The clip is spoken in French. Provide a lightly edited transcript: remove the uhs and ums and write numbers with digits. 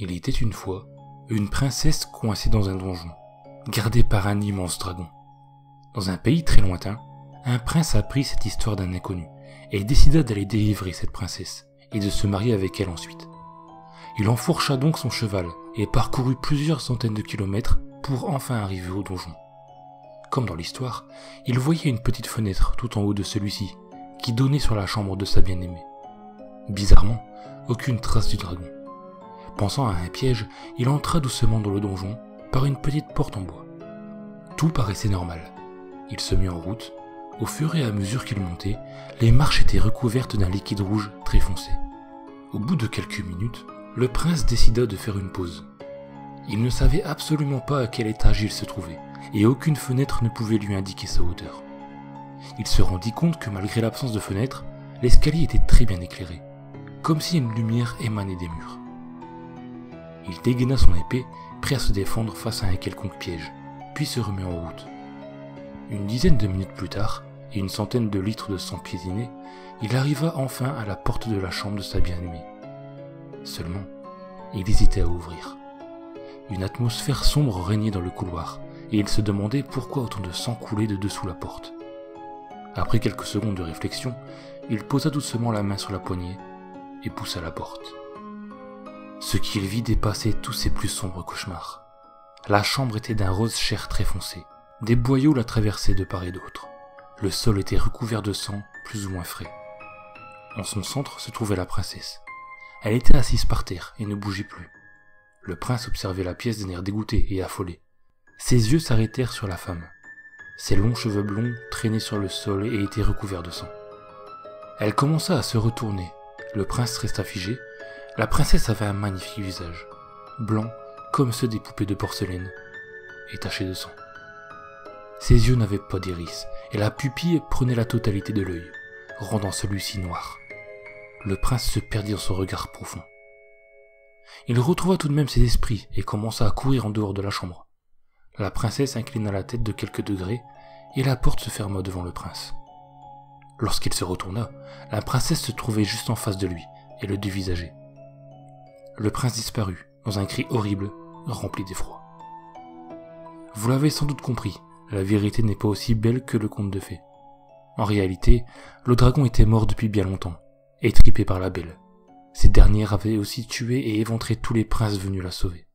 Il était une fois une princesse coincée dans un donjon, gardée par un immense dragon. Dans un pays très lointain, un prince apprit cette histoire d'un inconnu et décida d'aller délivrer cette princesse et de se marier avec elle ensuite. Il enfourcha donc son cheval et parcourut plusieurs centaines de kilomètres pour enfin arriver au donjon. Comme dans l'histoire, il voyait une petite fenêtre tout en haut de celui-ci qui donnait sur la chambre de sa bien-aimée. Bizarrement, aucune trace du dragon. Pensant à un piège, il entra doucement dans le donjon par une petite porte en bois. Tout paraissait normal. Il se mit en route. Au fur et à mesure qu'il montait, les marches étaient recouvertes d'un liquide rouge très foncé. Au bout de quelques minutes, le prince décida de faire une pause. Il ne savait absolument pas à quel étage il se trouvait, et aucune fenêtre ne pouvait lui indiquer sa hauteur. Il se rendit compte que malgré l'absence de fenêtre, l'escalier était très bien éclairé, comme si une lumière émanait des murs. Il dégaina son épée, prêt à se défendre face à un quelconque piège, puis se remit en route. Une dizaine de minutes plus tard, et une centaine de litres de sang piétiné, il arriva enfin à la porte de la chambre de sa bien-aimée. Seulement, il hésitait à ouvrir. Une atmosphère sombre régnait dans le couloir, et il se demandait pourquoi autant de sang coulait de dessous la porte. Après quelques secondes de réflexion, il posa doucement la main sur la poignée et poussa la porte. Ce qu'il vit dépassait tous ses plus sombres cauchemars. La chambre était d'un rose chair très foncé. Des boyaux la traversaient de part et d'autre. Le sol était recouvert de sang, plus ou moins frais. En son centre se trouvait la princesse. Elle était assise par terre et ne bougeait plus. Le prince observait la pièce d'un air dégoûté et affolé. Ses yeux s'arrêtèrent sur la femme. Ses longs cheveux blonds traînaient sur le sol et étaient recouverts de sang. Elle commença à se retourner. Le prince resta figé. La princesse avait un magnifique visage, blanc comme ceux des poupées de porcelaine, et taché de sang. Ses yeux n'avaient pas d'iris, et la pupille prenait la totalité de l'œil, rendant celui-ci noir. Le prince se perdit dans son regard profond. Il retrouva tout de même ses esprits et commença à courir en dehors de la chambre. La princesse inclina la tête de quelques degrés, et la porte se ferma devant le prince. Lorsqu'il se retourna, la princesse se trouvait juste en face de lui, et le dévisageait. Le prince disparut, dans un cri horrible, rempli d'effroi. Vous l'avez sans doute compris, la vérité n'est pas aussi belle que le conte de fées. En réalité, le dragon était mort depuis bien longtemps, étripé par la belle. Cette dernière avait aussi tué et éventré tous les princes venus la sauver.